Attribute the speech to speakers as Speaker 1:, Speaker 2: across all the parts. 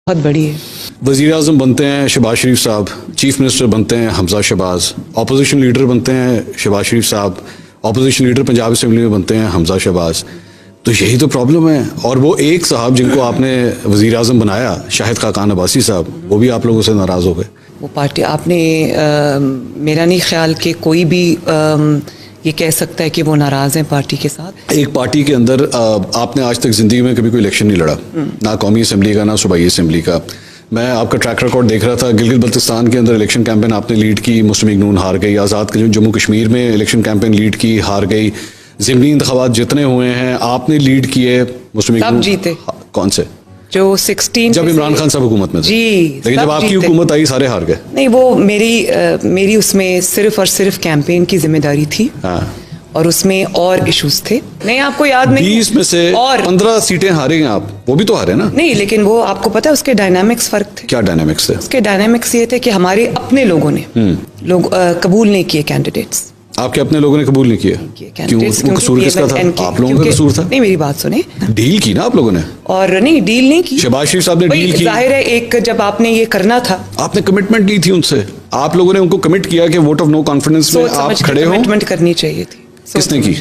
Speaker 1: بہت بڑی ہے.
Speaker 2: وزیر اعظم بنتے ہیں شہباز شریف صاحب، چیف منسٹر بنتے ہیں حمزہ شہباز، اپوزیشن لیڈر بنتے ہیں شہباز شریف صاحب، اپوزیشن لیڈر پنجاب اسمبلی میں بنتے ہیں حمزہ شہباز. تو یہی تو پرابلم ہے. اور وہ ایک صاحب جن کو آپ نے وزیر اعظم بنایا شاہد خاقان عباسی صاحب، وہ بھی آپ لوگوں سے ناراض ہو گئے.
Speaker 1: وہ پارٹی آپ نے میرا نہیں خیال کہ کوئی بھی یہ کہہ سکتا ہے کہ وہ ناراض ہیں پارٹی کے ساتھ.
Speaker 2: ایک پارٹی کے اندر آپ نے آج تک زندگی میں کبھی کوئی الیکشن نہیں لڑا، نہ قومی اسمبلی کا نہ صوبائی اسمبلی کا. میں آپ کا ٹریک ریکارڈ دیکھ رہا تھا، گلگت بلتستان کے اندر الیکشن کیمپین آپ نے لیڈ کی، مسلم لیگ نون ہار گئی. آزاد جموں کشمیر میں الیکشن کیمپین لیڈ کی، ہار گئی. ضمنی انتخابات جتنے ہوئے ہیں آپ نے لیڈ کیے، مسلم لیگ
Speaker 1: سب جیتے.
Speaker 2: کون سے؟
Speaker 1: جو 16
Speaker 2: جب عمران خان صاحب حکومت میں تھے.
Speaker 1: جی،
Speaker 2: لیکن جب آپ کی حکومت آئی سارے ہار گئے.
Speaker 1: نہیں، وہ میری اس میں صرف اور صرف کیمپین کی ذمہ داری تھی.
Speaker 2: ہاں،
Speaker 1: اور اس میں اور ایشوز تھے. نہیں، آپ کو یاد نہیں؟
Speaker 2: 20 میں سے
Speaker 1: اور
Speaker 2: 15 سیٹیں ہارے ہیں آپ، وہ بھی تو ہارے نا.
Speaker 1: نہیں، لیکن وہ آپ کو پتا ہے اس کے ڈائنامکس فرق تھے.
Speaker 2: کیا ڈائنامکس تھے؟
Speaker 1: اس کے ڈائنامکس یہ تھے کہ ہمارے اپنے لوگوں نے قبول نہیں کیے کینڈیڈیٹس.
Speaker 2: آپ کے اپنے لوگوں نے قبول نہیں کیے؟ کیوں؟ وہ قصور کس کا تھا؟ آپ لوگوں کا قصور تھا؟
Speaker 1: نہیں، میری بات سنیں.
Speaker 2: ڈیل کی نا آپ لوگوں نے.
Speaker 1: اور نہیں، ڈیل نہیں کی.
Speaker 2: شہباز شریف صاحب نے ڈیل کی.
Speaker 1: ظاہر ہے ایک جب آپ نے یہ کرنا تھا،
Speaker 2: آپ نے کمٹمنٹ لی تھی ان سے. آپ لوگوں نے ان کو کمٹ کیا کہ ووٹ آف نو کانفیڈنس میں آپ کھڑے ہوں.
Speaker 1: کمٹمنٹ کرنی چاہیے تھی.
Speaker 2: کس نے کی؟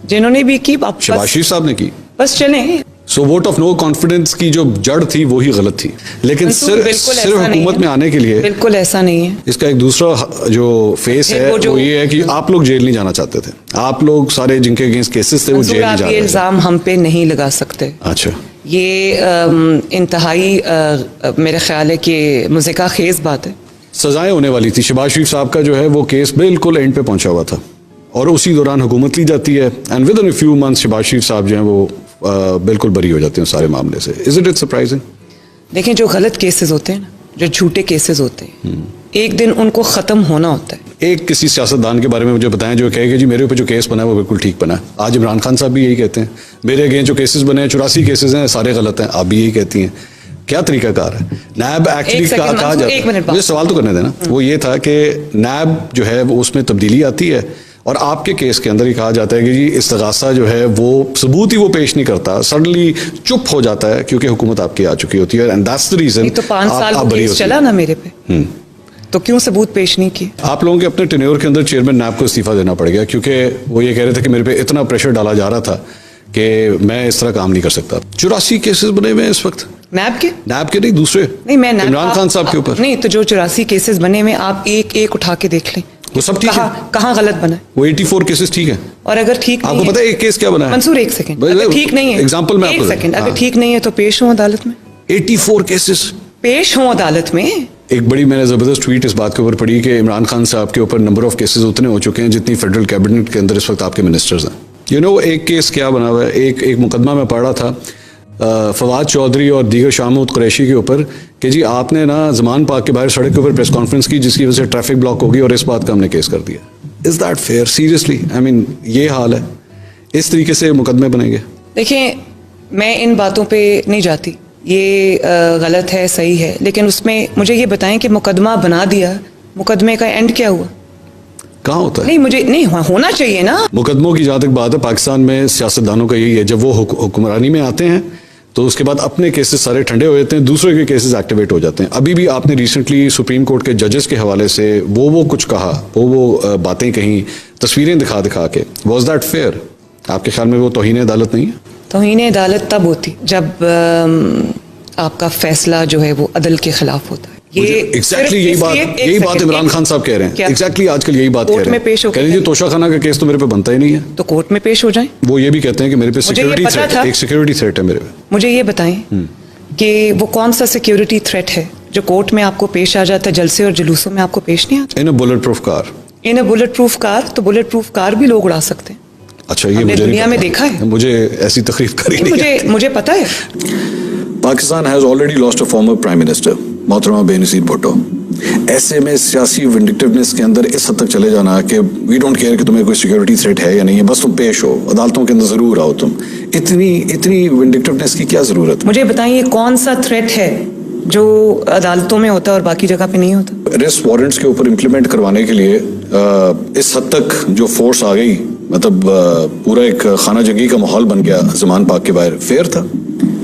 Speaker 1: جنہوں نے بھی کی.
Speaker 2: شہباز شریف صاحب نے کی.
Speaker 1: بس چلیں.
Speaker 2: سو ووٹ آف نو کانفیڈنس کی جو جڑ تھی وہی غلط تھی. لیکن صرف حکومت میں آنے کے لیے
Speaker 1: بالکل ایسا نہیں ہے.
Speaker 2: اس کا ایک دوسرا جو فیس ہے وہ یہ ہے کہ آپ لوگ جیل نہیں جانا چاہتے تھے. آپ لوگ سارے جن کے اگینسٹ کیسز تھے وہ جیل نہیں جا رہے تھے.
Speaker 1: یہ الزام ہم پہ نہیں لگا سکتے.
Speaker 2: اچھا،
Speaker 1: یہ انتہائی میرا خیال ہے کہ مضحکہ خیز بات ہے.
Speaker 2: سزائیں ہونے والی تھی. شہباز شریف صاحب کا جو ہے وہ کیس بالکل اینڈ پہ پہنچا ہوا تھا اور اسی دوران حکومت لی جاتی ہے. And with in few months Shahbaz Sharif صاحب جو ہیں وہ بالکل بری ہو جاتے ہیں سارے معاملے سے. Is it surprising?
Speaker 1: دیکھیں، جو غلط کیسز ہوتے ہیں نا، جو جھوٹے کیسز ہوتے ہیں، ایک دن ان کو ختم ہونا ہوتا ہے.
Speaker 2: ایک کسی سیاستدان کے بارے میں مجھے بتائیں جو کہے کہ جی میرے اوپر جو کیس بنا ہے وہ بالکل ٹھیک بنا ہے. آج عمران خان صاحب بھی یہی کہتے ہیں میرے اگینسٹ جو کیسز بنے ہیں 84 کیسز ہیں سارے غلط ہیں. آپ بھی یہی کہتی ہیں. کیا طریقہ کار ہے؟ نیب ایکچولی کہا جاتا ہے، مجھے سوال تو کرنے دینا. وہ یہ تھا کہ نیب جو ہے وہ اس میں تبدیلی آتی ہے اور آپ کے کیس کے اندر ہی کہا جاتا ہے کہ جی استغاثہ جو ہے وہ ثبوت ہی وہ پیش نہیں کرتا، سڈنلی چپ ہو جاتا ہے کیونکہ حکومت آپ کی آ چکی ہوتی ہے. And that's the reason.
Speaker 1: تو 5 سال کا کیس چلا نا میرے پہ، تو کیوں ثبوت پیش نہیں کیے؟
Speaker 2: آپ لوگوں کے اپنے ٹینیور کے اندر چیئرمین نیب کو استعفیٰ دینا پڑ گیا کیونکہ وہ یہ کہہ رہے تھے کہ میرے پہ اتنا پریشر ڈالا جا رہا تھا کہ میں اس طرح کام نہیں کر سکتا. 84 کیسز بنے ہوئے ہیں اس وقت.
Speaker 1: نیب کے
Speaker 2: نہیں، دوسرے.
Speaker 1: نہیں، میں
Speaker 2: عمران خان صاحب کے اوپر
Speaker 1: نہیں. تو جو 84 کیسز بنے ہوئے آپ ایک ایک اٹھا کے دیکھ لیں،
Speaker 2: وہ سب ٹھیک ہے.
Speaker 1: کہاں غلط بنا ہے؟
Speaker 2: وہ 84 کیسز ٹھیک ہے.
Speaker 1: اور اگر ٹھیک
Speaker 2: آپ کو پتا ہے ایک کیس کیا بنا ہے؟
Speaker 1: منصور ایک سیکنڈ، اگر ٹھیک نہیں ہے،
Speaker 2: ایگزامپل میں
Speaker 1: ایک سیکنڈ، اگر ٹھیک نہیں ہے تو پیش ہوں عدالت میں.
Speaker 2: 84 کیسز
Speaker 1: پیش ہوں عدالت میں.
Speaker 2: ایک بڑی میں نے زبردست ٹویٹ اس بات کے اوپر پڑھی کہ عمران خان صاحب کے اوپر نمبر آف کیسز اتنے ہو چکے ہیں جتنی فیڈرل کیبنٹ کے اندر اس وقت آپ کے منسٹرز ہیں. ایک کیس کیا بنا ہوا ہے، ایک مقدمہ میں پڑھ رہا تھا فواد چودھری اور دیگر شاہ محمود قریشی کے اوپر کہ جی آپ نے نا زمان پاک کے باہر سڑک کے اوپر پریس کانفرنس کی جس کی وجہ سے ٹریفک بلاک ہوگی اور اس بات کا ہم نے کیس کر دیا. Is that fair? Seriously I mean یہ حال ہے؟ اس طریقے سے مقدمے بنیں گے؟
Speaker 1: دیکھیں، میں ان باتوں پہ نہیں جاتی، یہ غلط ہے صحیح ہے، لیکن اس میں مجھے یہ بتائیں کہ مقدمہ بنا دیا، مقدمے کا اینڈ کیا ہوا؟
Speaker 2: کہاں ہوتا ہے؟
Speaker 1: نہیں، مجھے نہیں ہونا چاہیے نا.
Speaker 2: مقدموں کی جہاں تک بات ہے پاکستان میں سیاستدانوں کا یہی ہے، جب وہ حکمرانی میں آتے ہیں تو اس کے بعد اپنے کیسز سارے ٹھنڈے ہو جاتے ہیں، دوسرے کے کیسز ایکٹیویٹ ہو جاتے ہیں. ابھی بھی آپ نے ریسنٹلی سپریم کورٹ کے ججز کے حوالے سے وہ کچھ کہا، وہ باتیں کہیں، تصویریں دکھا کے. Was that fear? آپ کے خیال میں وہ توہین عدالت نہیں ہے؟
Speaker 1: توہین عدالت تب ہوتی جب آپ کا فیصلہ جو ہے وہ عدل کے خلاف ہوتا ہے.
Speaker 2: یہی بات عمران خان صاحب کہہ رہے ہیں. ایگزیکٹلی آج کل یہی بات کہہ رہے ہیں. کہہ لیجیے توشہ خانہ کا کیس تو میرے پہ بنتا ہی نہیں ہے،
Speaker 1: تو کورٹ میں پیش ہو جائیں.
Speaker 2: وہ یہ بھی کہتے ہیں کہ میرے پہ سیکورٹی تھریٹ ہے میرے پہ.
Speaker 1: مجھے یہ بتائیں کہ وہ کون سا سیکورٹی تھریٹ ہے جو کورٹ میں آپ کو پیش آ جاتا ہے، جلسے اور جلوسوں میں آپ کو پیش نہیں آتا؟
Speaker 2: In a bulletproof car.
Speaker 1: In a bulletproof car, تو بلٹ پروف کار بھی لوگ اڑا سکتے ہیں.
Speaker 2: اچھا، یہ مجھے
Speaker 1: دنیا میں دیکھا ہے،
Speaker 2: مجھے ایسی تقریب کری نہیں.
Speaker 1: مجھے پتا ہے.
Speaker 2: Pakistan has already last a former prime minister محترمہ بے نظیر بھٹو. ایسے میں سیاسی ونڈکٹیونیس کے اندر اس حد تک چلے جانا کہ وی ڈونٹ کیئر کہ تمہیں کوئی سیکورٹی تھریٹ ہے یا نہیں ہے، بس تم پیش ہو عدالتوں کے اندر ضرور آؤ. تم اتنی ونڈکٹیونیس کی کیا ضرورت؟
Speaker 1: مجھے بتائیں یہ کون سا تھریٹ ہے جو عدالتوں میں ہوتا ہے اور باقی جگہ پہ نہیں ہوتا؟
Speaker 2: ارسٹ وارنٹس کے اوپر امپلیمنٹ کروانے کے لیے اس حد تک جو فورس آ گئی، مطلب پورا ایک خانہ جنگی کا ماحول بن گیا زمان پاک کے باہر. فیئر تھا؟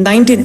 Speaker 1: 19